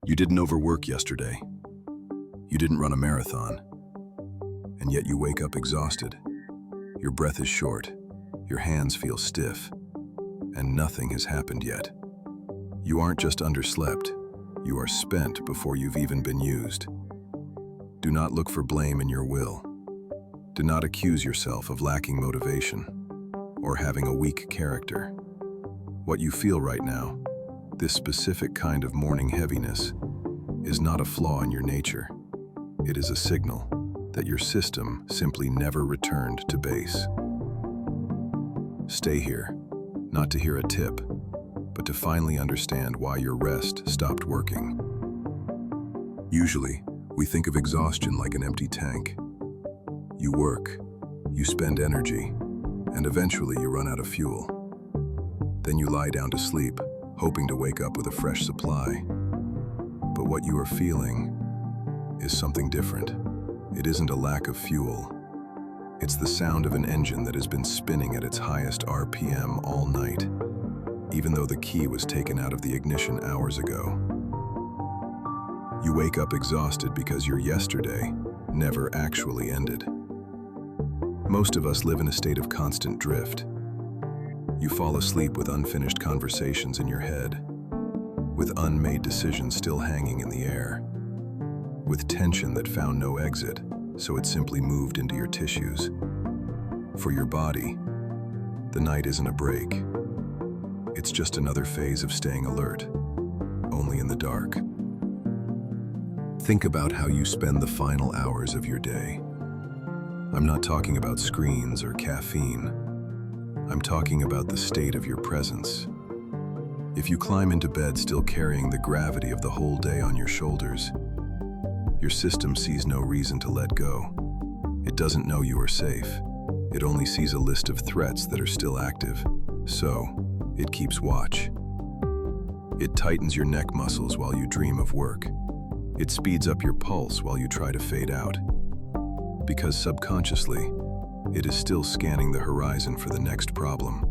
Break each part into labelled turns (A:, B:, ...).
A: You didn't overwork yesterday. You didn't run a marathon. And yet you wake up exhausted. Your breath is short. Your hands feel stiff. And nothing has happened yet. You aren't just underslept. You are spent before you've even been used. Do not look for blame in your will. Do not accuse yourself of lacking motivation or having a weak character. What you feel right now, this specific kind of morning heaviness, is not a flaw in your nature. It is a signal that your system simply never returned to base. Stay here, not to hear a tip, but to finally understand why your rest stopped working. Usually, we think of exhaustion like an empty tank. You work, you spend energy, and eventually you run out of fuel. Then you lie down to sleep, hoping to wake up with a fresh supply. But what you are feeling is something different. It isn't a lack of fuel. It's the sound of an engine that has been spinning at its highest RPM all night, even though the key was taken out of the ignition hours ago. You wake up exhausted because your yesterday never actually ended. Most of us live in a state of constant drift. You fall asleep with unfinished conversations in your head, with unmade decisions still hanging in the air, with tension that found no exit, so it simply moved into your tissues. For your body, the night isn't a break. It's just another phase of staying alert, only in the dark. Think about how you spend the final hours of your day. I'm not talking about screens or caffeine. I'm talking about the state of your presence. If you climb into bed still carrying the gravity of the whole day on your shoulders, your system sees no reason to let go. It doesn't know you are safe. It only sees a list of threats that are still active, so it keeps watch. It tightens your neck muscles while you dream of work. It speeds up your pulse while you try to fade out. Because subconsciously, it is still scanning the horizon for the next problem.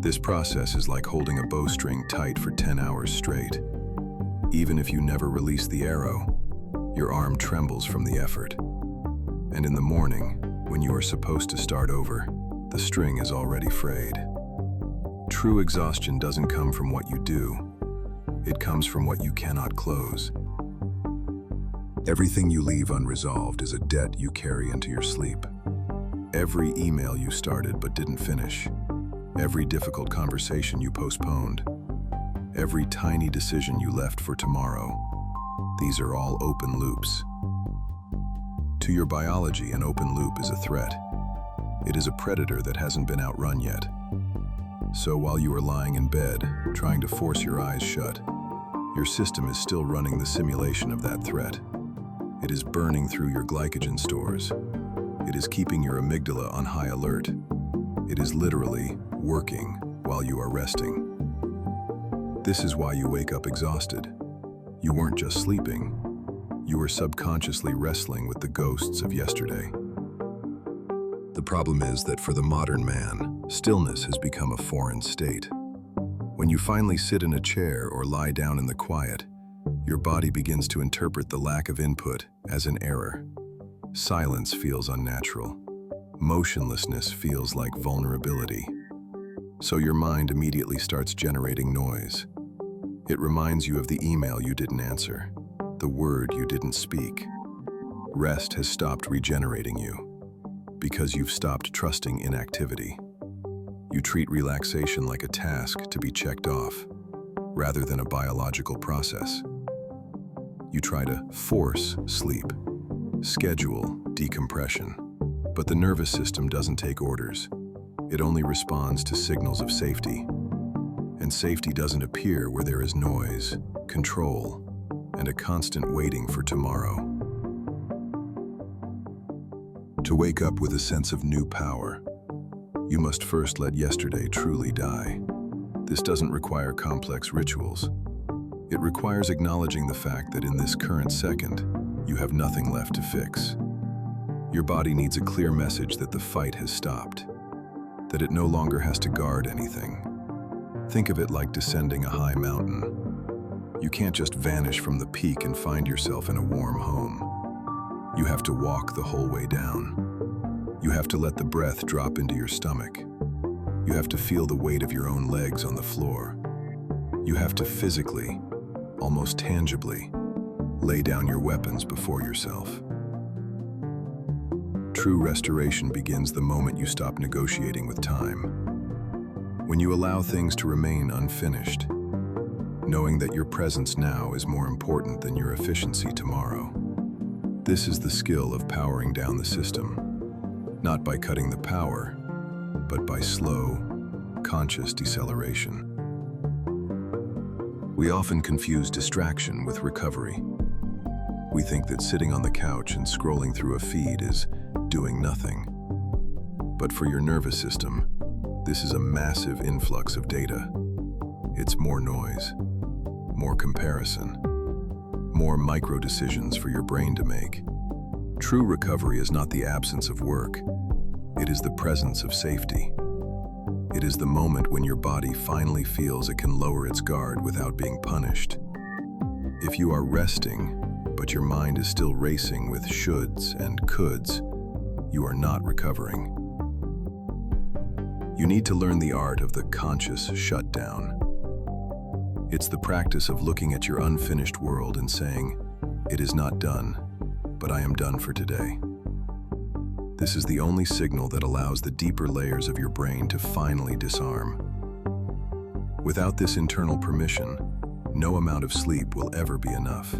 A: This process is like holding a bowstring tight for 10 hours straight. Even if you never release the arrow, your arm trembles from the effort. And in the morning, when you are supposed to start over, the string is already frayed. True exhaustion doesn't come from what you do. It comes from what you cannot close. Everything you leave unresolved is a debt you carry into your sleep. Every email you started but didn't finish. Every difficult conversation you postponed. Every tiny decision you left for tomorrow. These are all open loops. To your biology, an open loop is a threat. It is a predator that hasn't been outrun yet. So while you are lying in bed, trying to force your eyes shut, your system is still running the simulation of that threat. It is burning through your glycogen stores. It is keeping your amygdala on high alert. It is literally working while you are resting. This is why you wake up exhausted. You weren't just sleeping. You were subconsciously wrestling with the ghosts of yesterday. The problem is that for the modern man, stillness has become a foreign state. When you finally sit in a chair or lie down in the quiet, your body begins to interpret the lack of input as an error. Silence feels unnatural. Motionlessness feels like vulnerability. So your mind immediately starts generating noise. It reminds you of the email you didn't answer, the word you didn't speak. Rest has stopped regenerating you because you've stopped trusting inactivity. You treat relaxation like a task to be checked off, rather than a biological process. You try to force sleep, schedule decompression, but the nervous system doesn't take orders. It only responds to signals of safety. And safety doesn't appear where there is noise, control, and a constant waiting for tomorrow. To wake up with a sense of new power, you must first let yesterday truly die. This doesn't require complex rituals. It requires acknowledging the fact that in this current second, you have nothing left to fix. Your body needs a clear message that the fight has stopped, that it no longer has to guard anything. Think of it like descending a high mountain. You can't just vanish from the peak and find yourself in a warm home. You have to walk the whole way down. You have to let the breath drop into your stomach. You have to feel the weight of your own legs on the floor. You have to physically, almost tangibly, lay down your weapons before yourself. True restoration begins the moment you stop negotiating with time. When you allow things to remain unfinished, knowing that your presence now is more important than your efficiency tomorrow. This is the skill of powering down the system, not by cutting the power, but by slow, conscious deceleration. We often confuse distraction with recovery. We think that sitting on the couch and scrolling through a feed is doing nothing. But for your nervous system, this is a massive influx of data. It's more noise, more comparison, more micro-decisions for your brain to make. True recovery is not the absence of work. It is the presence of safety. It is the moment when your body finally feels it can lower its guard without being punished. If you are resting, but your mind is still racing with shoulds and coulds, you are not recovering. You need to learn the art of the conscious shutdown. It's the practice of looking at your unfinished world and saying, "It is not done, but I am done for today." This is the only signal that allows the deeper layers of your brain to finally disarm. Without this internal permission, no amount of sleep will ever be enough.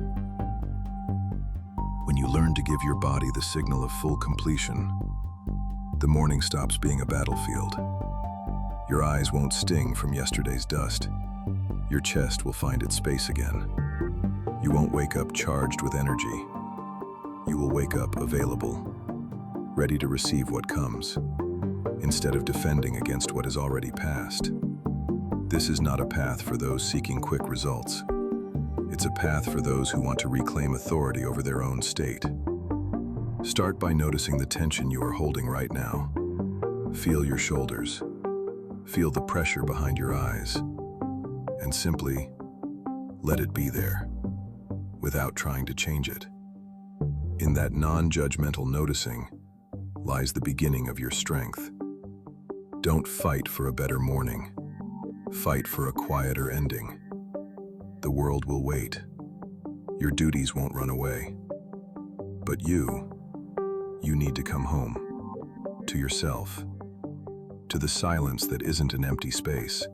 A: When you learn to give your body the signal of full completion, the morning stops being a battlefield. Your eyes won't sting from yesterday's dust. Your chest will find its space again. You won't wake up charged with energy. You will wake up available, ready to receive what comes, instead of defending against what has already passed. This is not a path for those seeking quick results. It's a path for those who want to reclaim authority over their own state. Start by noticing the tension you are holding right now. Feel your shoulders. Feel the pressure behind your eyes. And simply let it be there, without trying to change it. In that non-judgmental noticing lies the beginning of your strength. Don't fight for a better morning. Fight for a quieter ending. The world will wait. Your duties won't run away. But you need to come home, to yourself, to the silence that isn't an empty space,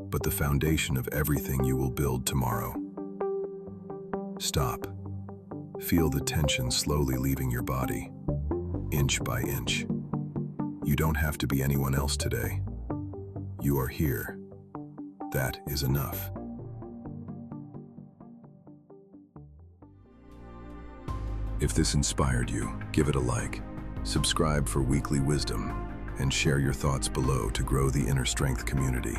A: but the foundation of everything you will build tomorrow. Stop. Feel the tension slowly leaving your body, inch by inch. You don't have to be anyone else today. You are here. That is enough. If this inspired you, give it a like, subscribe for weekly wisdom, and share your thoughts below to grow the Inner Strength community.